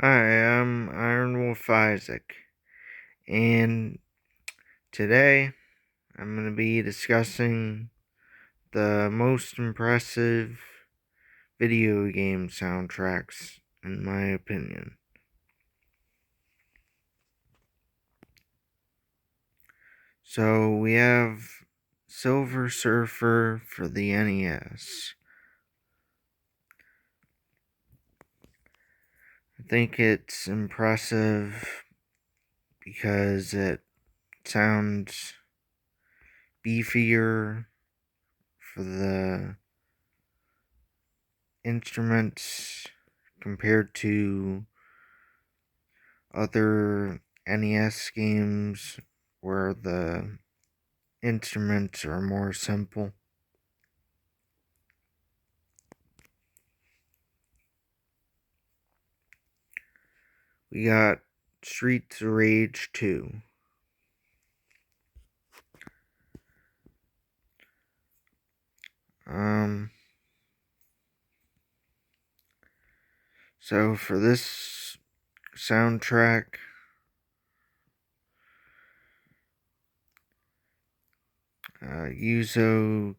Hi, I'm Iron Wolf Isaac, and today I'm going to be discussing the most impressive video game soundtracks, in my opinion. So, we have Silver Surfer for the NES. I think it's impressive because it sounds beefier for the instruments compared to other NES games where the instruments are more simple. We got Streets of Rage 2. Um, so for this soundtrack, Yuzo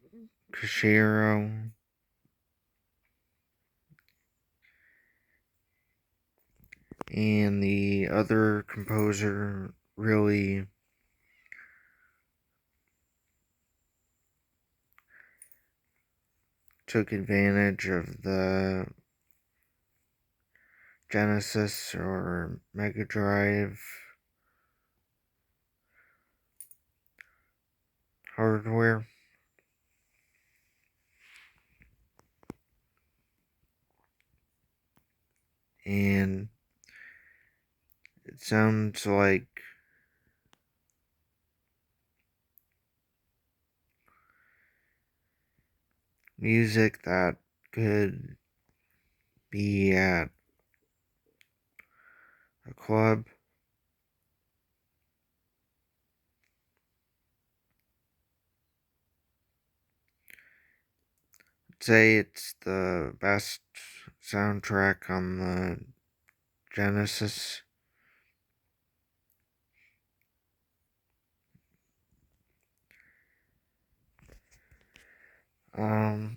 Koshiro and the other composer really took advantage of the Genesis or Mega Drive hardware. And it sounds like music that could be at a club. I'd say it's the best soundtrack on the Genesis. Um,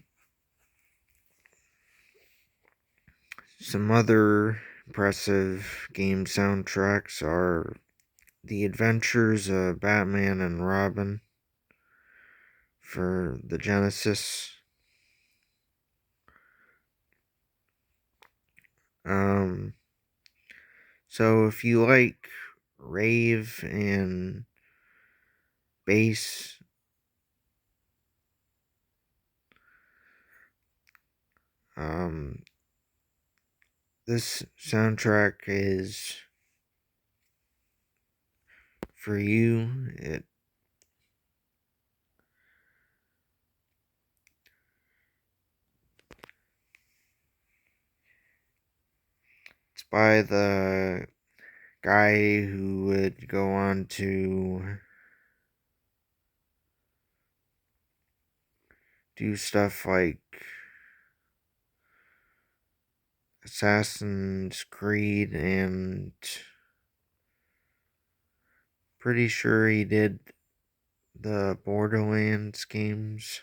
some other impressive game soundtracks are The Adventures of Batman and Robin for the Genesis. Um, so if you like rave and bass, um, this soundtrack is for you. It's by the guy who would go on to do stuff like Assassin's Creed, and pretty sure he did the Borderlands games.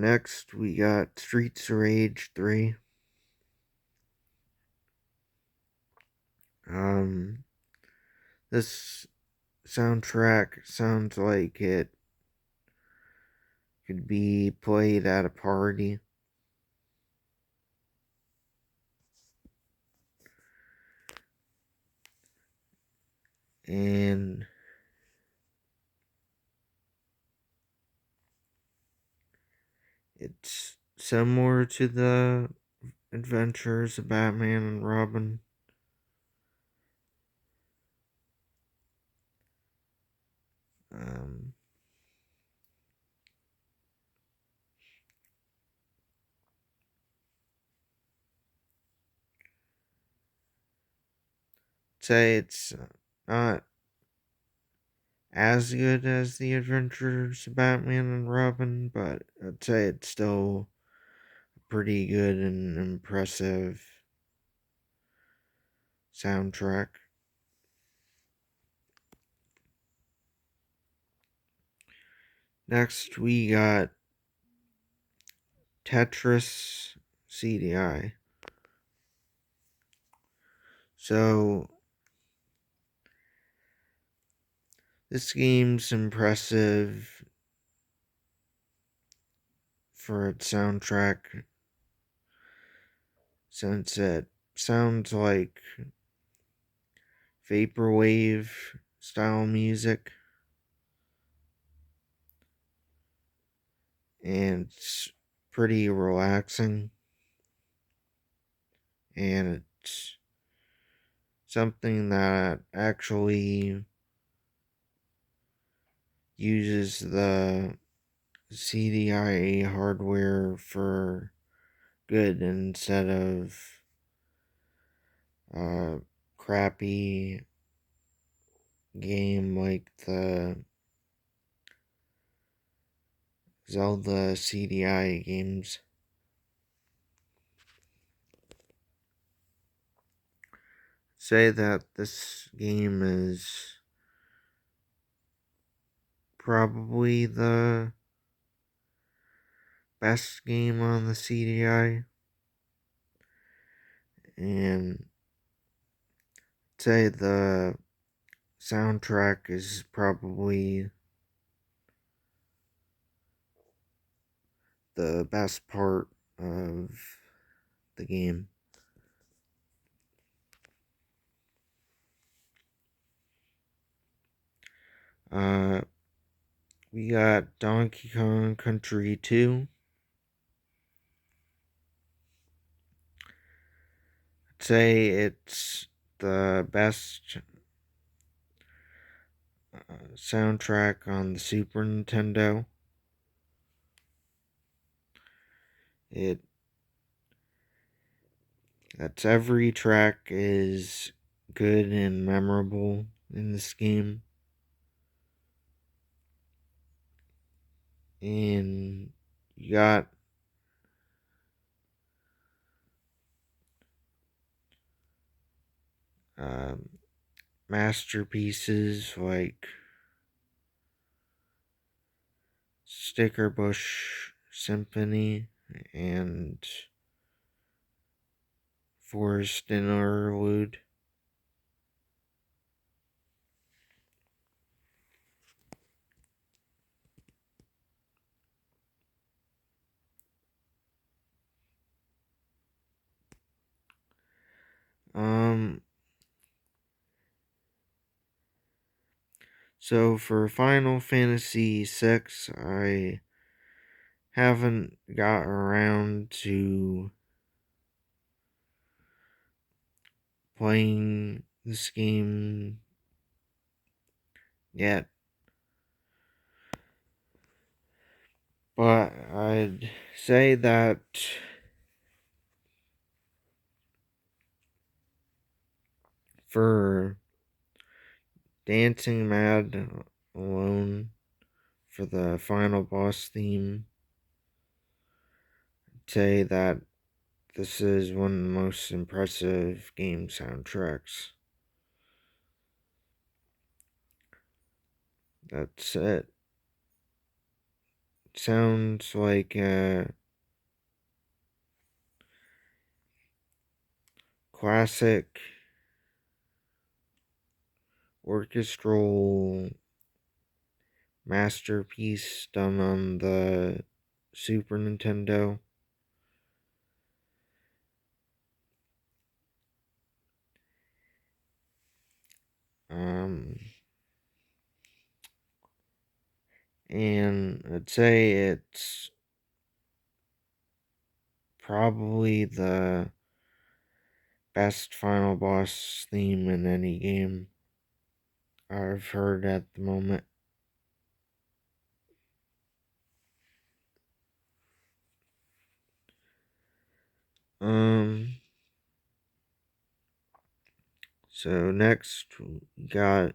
Next we got Streets of Rage 3. Um, this soundtrack sounds like it could be played at a party. And it's similar to the Adventures of Batman and Robin. Um, say it's not as good as The Adventures of Batman and Robin, but I'd say it's still a pretty good and impressive soundtrack. Next, we got Tetris CDI. So, this game's impressive for its soundtrack since it sounds like vaporwave style music, and it's pretty relaxing, and it's something that actually uses the CDIA hardware for good instead of a crappy game like the Zelda CDI games. Say that this game is probably the best game on the CDI, and say the soundtrack is probably the best part of the game. Uh, we got Donkey Kong Country 2. I'd say it's the best soundtrack on the Super Nintendo. It that's every track is good and memorable in this game. And you got um, masterpieces like Stickerbush Symphony and Forest Interlude. Um, so for Final Fantasy VI, I haven't got around to playing this game yet, but I'd say that for Dancing Mad alone for the final boss theme, I'd say that this is one of the most impressive game soundtracks. That's it. Sounds like a classic orchestral masterpiece done on the Super Nintendo. Um, and I'd say it's probably the best final boss theme in any game I've heard at the moment. Um, So next we got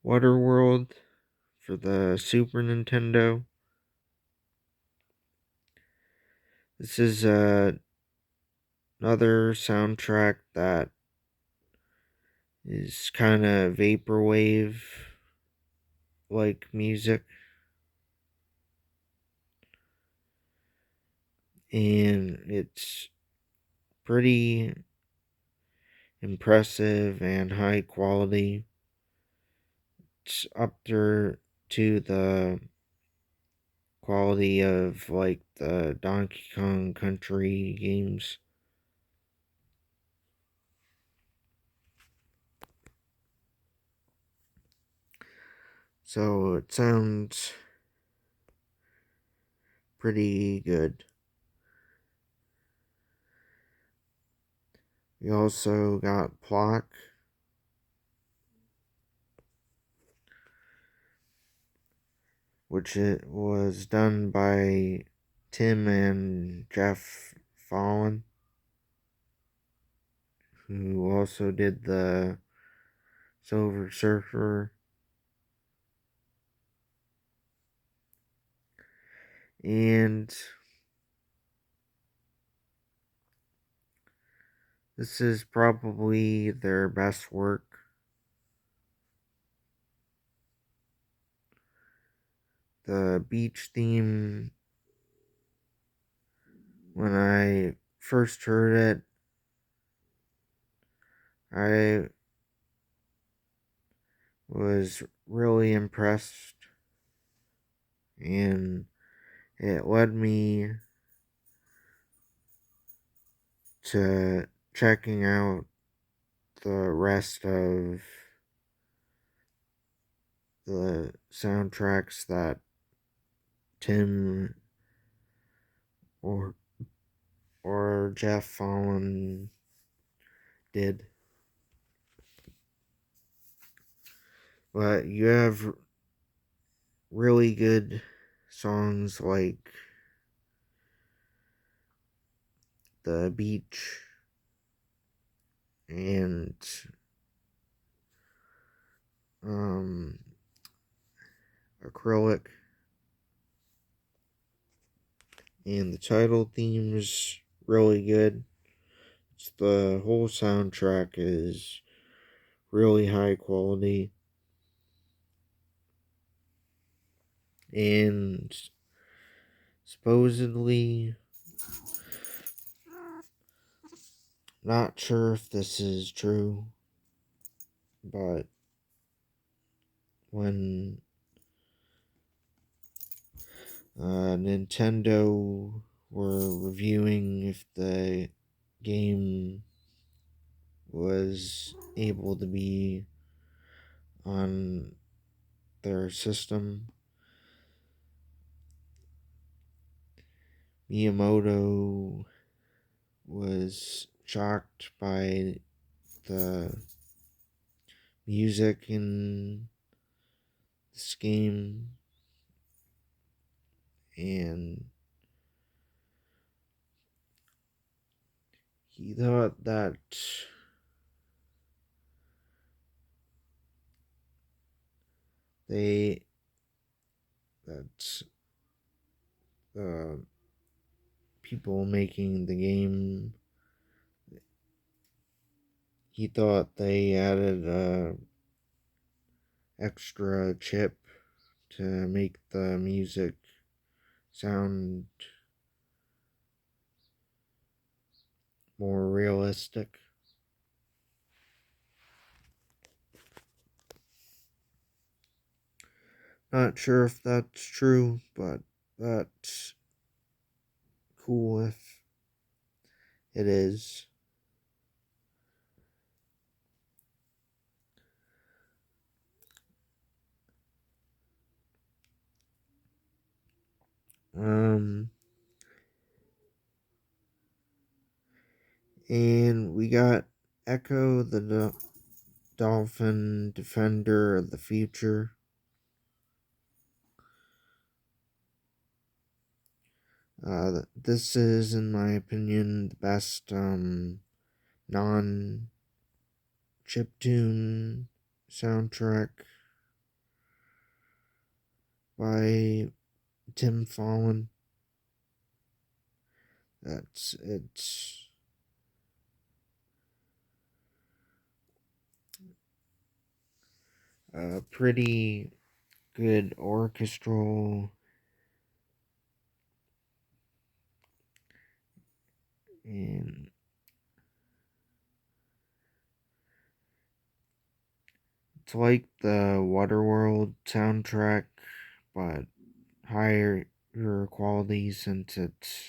Waterworld for the Super Nintendo. This is another soundtrack that is kind of vaporwave like music, and it's pretty impressive and high quality. It's up there to the quality of like the Donkey Kong Country games. So it sounds pretty good. We also got Plock, which it was done by Tim and Jeff Fallon, who also did the Silver Surfer. And this is probably their best work. The beach theme, when I first heard it, I was really impressed, and it led me to checking out the rest of the soundtracks that Tim or Jeff Fallon did. But you have really good songs like The Beach and um, Acrylic, and the title theme is really good. The whole soundtrack is really high quality, and supposedly, not sure if this is true, but when Nintendo were reviewing if the game was able to be on their system, Miyamoto was shocked by the music in this game, and he thought that they that uh, people making the game, he thought they added a extra chip to make the music sound more realistic. Not sure if that's true, but that's cool if it is. Um, and we got Echo the Dolphin Defender of the Future. This is, in my opinion, the best non chiptune soundtrack by Tim Fallon. It's a pretty good orchestral and it's like the Waterworld soundtrack but higher quality since it's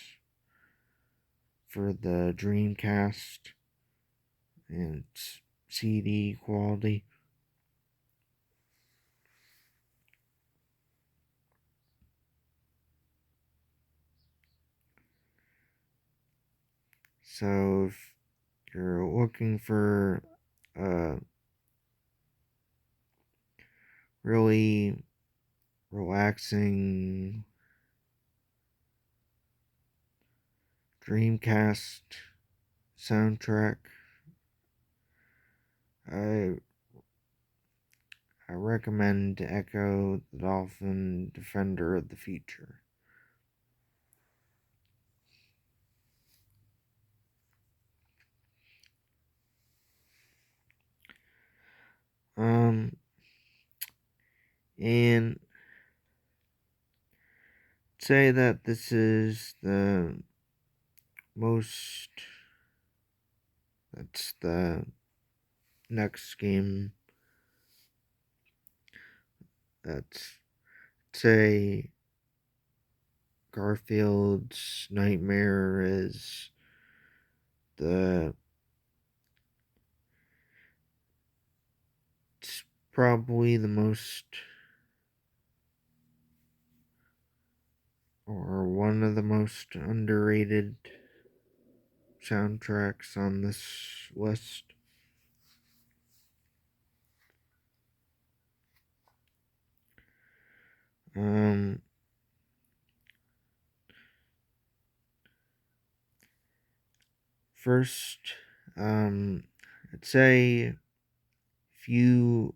for the Dreamcast and it's CD quality. So if you're looking for a really relaxing Dreamcast soundtrack, I I recommend Echo the Dolphin Defender of the Future. Um and say that this is the most that's the next game that's say Garfield's Nightmare is the it's probably the most or one of the most underrated soundtracks on this list. Um First, I'd say if you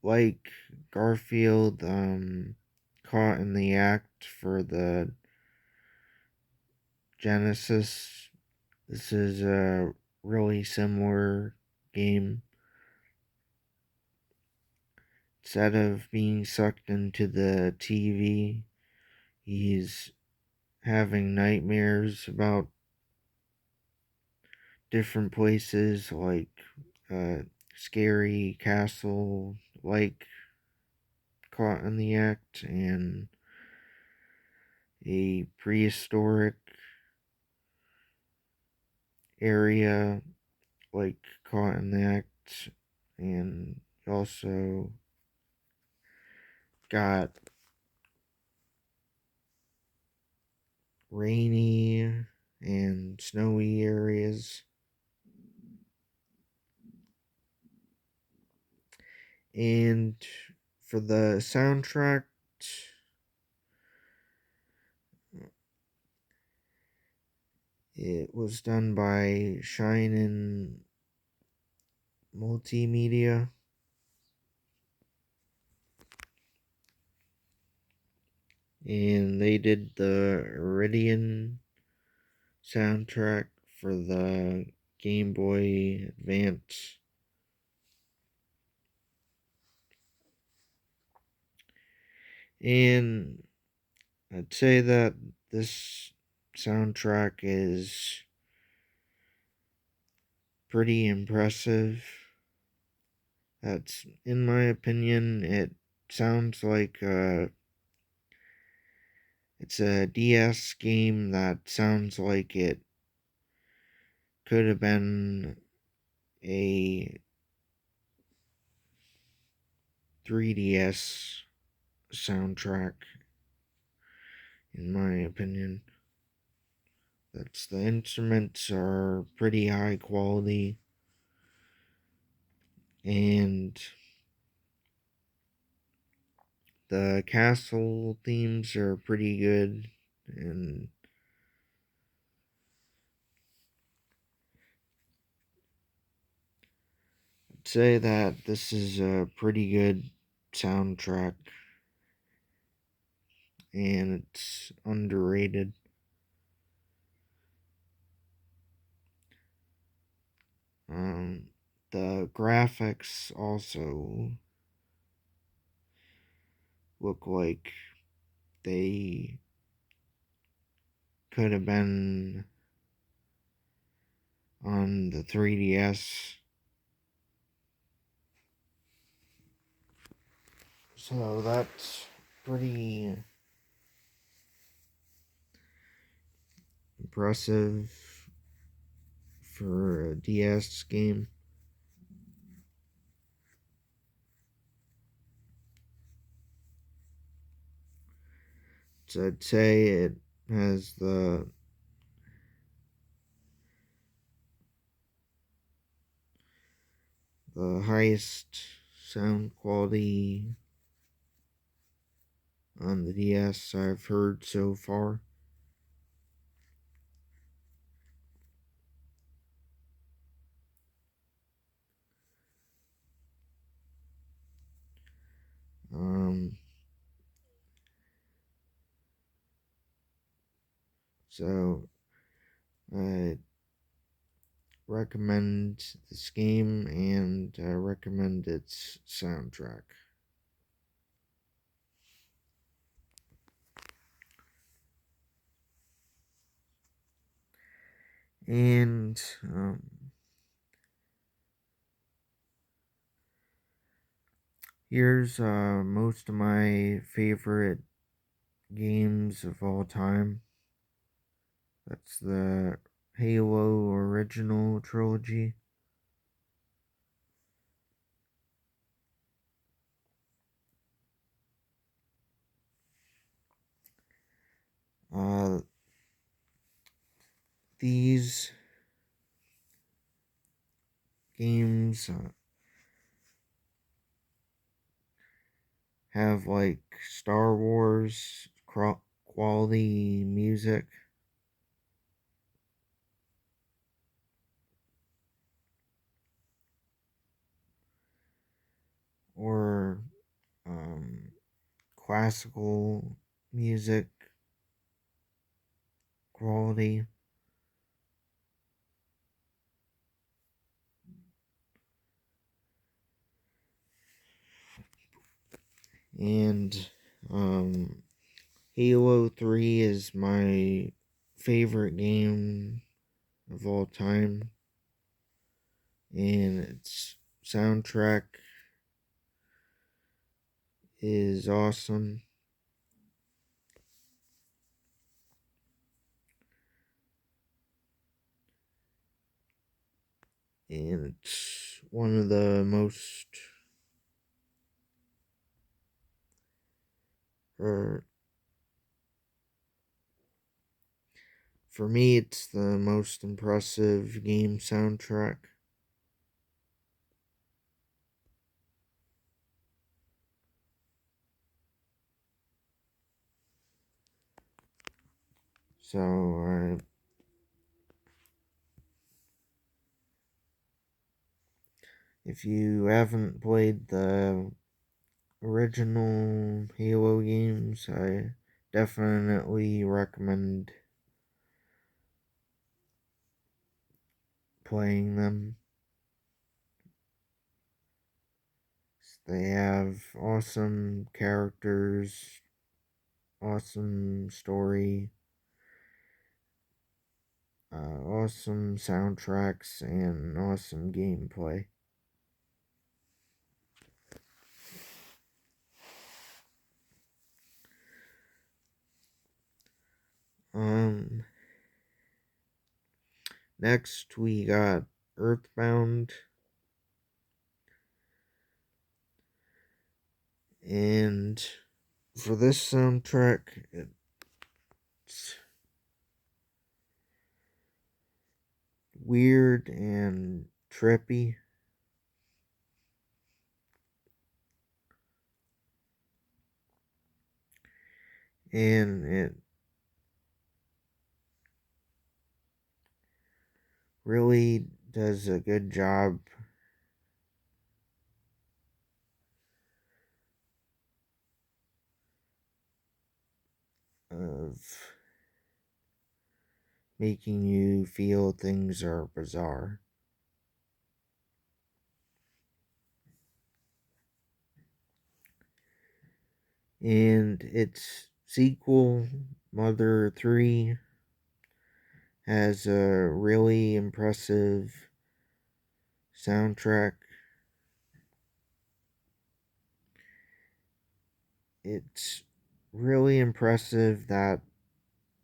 like Garfield, Caught in the Act for the Genesis, this is a really similar game. Instead of being sucked into the TV, he's having nightmares about different places like a scary castle like Caught in the Act and a prehistoric area like Caught in the Act, and also got rainy and snowy areas. And for the soundtrack, it was done by Shine Multimedia, and they did the Iridian soundtrack for the Game Boy Advance. And I'd say that this soundtrack is pretty impressive. That's, in my opinion, it sounds like it's a DS game that sounds like it could have been a 3DS soundtrack, in my opinion. That's the instruments are pretty high quality and the castle themes are pretty good and say that this is a pretty good soundtrack and it's underrated. Um, the graphics also look like they could have been on the 3DS. So that's pretty impressive for a DS game. So I'd say it has the highest sound quality on the DS I've heard so far. Um, so I recommend this game and I recommend its soundtrack. And here's most of my favorite games of all time. That's the Halo original trilogy. Uh, these games have like Star Wars quality music. Or um, classical music quality. And um, Halo 3 is my favorite game of all time. And its soundtrack is awesome. And it's one of the most, or for me, it's the most impressive game soundtrack. So, if you haven't played the original Halo games, I definitely recommend playing them. They have awesome characters, awesome story, awesome soundtracks, and awesome gameplay. Um, Next we got Earthbound, and for this soundtrack, it's weird and trippy. And it really does a good job of making you feel things are bizarre. And its sequel, Mother 3, has a really impressive soundtrack. It's really impressive that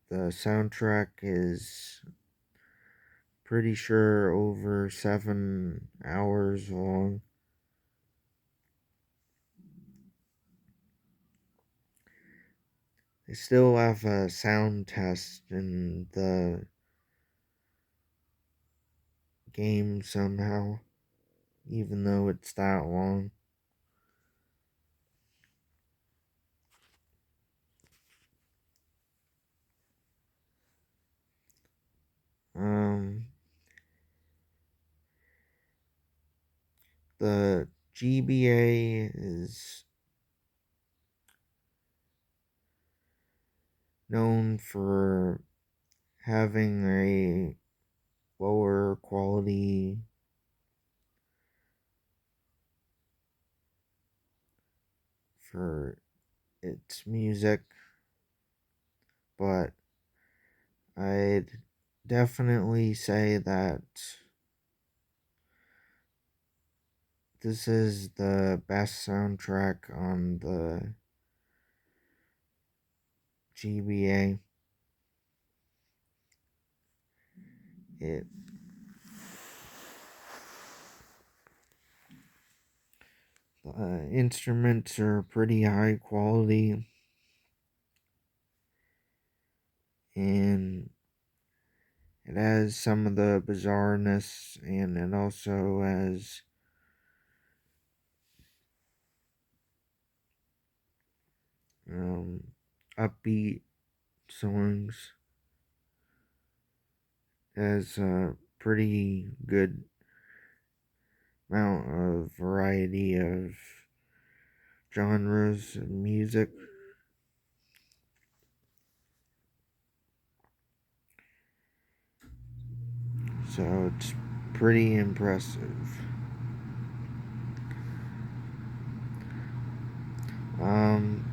the soundtrack is pretty sure over 7 hours long. They still have a sound test in the game somehow, even though it's that long. Um, the GBA is known for having a lower quality for its music, but I'd definitely say that this is the best soundtrack on the GBA. It instruments are pretty high quality, and it has some of the bizarreness, and it also has upbeat songs. It has a pretty good amount of variety of genres of music. So it's pretty impressive. Um,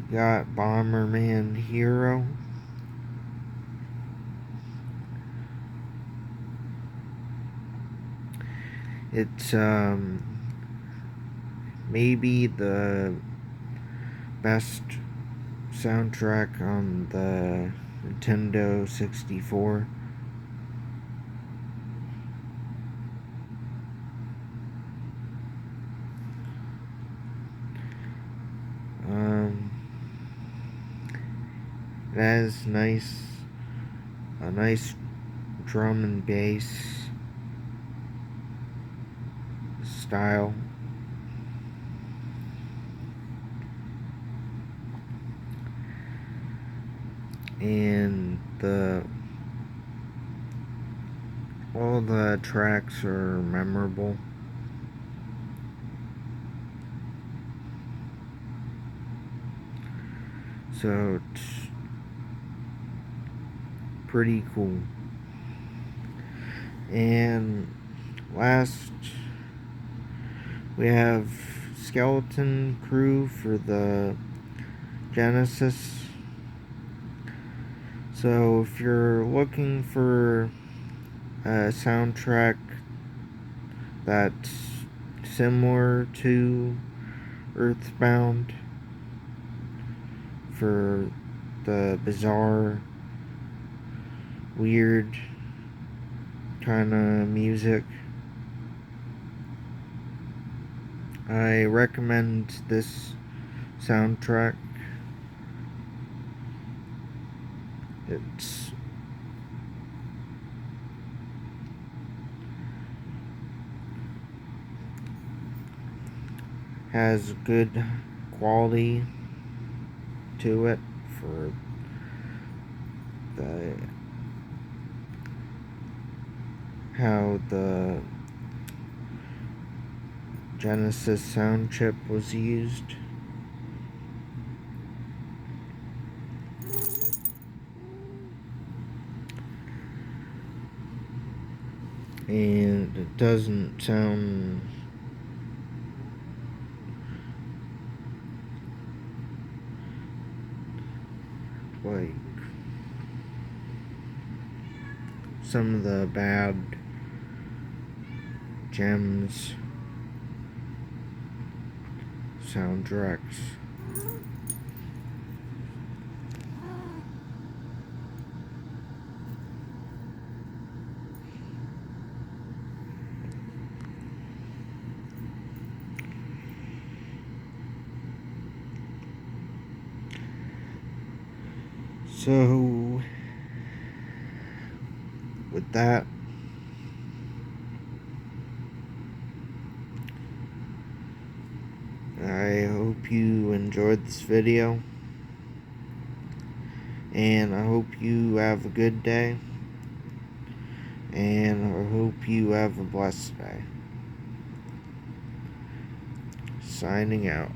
we got Bomberman Hero. It's maybe the best soundtrack on the Nintendo 64. Um, it has a nice drum and bass style, and all the tracks are memorable. So it's pretty cool. And last, we have Skeleton Crew for the Genesis. So if you're looking for a soundtrack that's similar to Earthbound for the bizarre, weird kind of music, I recommend this soundtrack. It's has good quality to it for the how the Genesis sound chip was used. and it doesn't sound like some of the bad Gems soundtracks. So, with that, I hope you enjoyed this video, and I hope you have a good day, and I hope you have a blessed day. Signing out.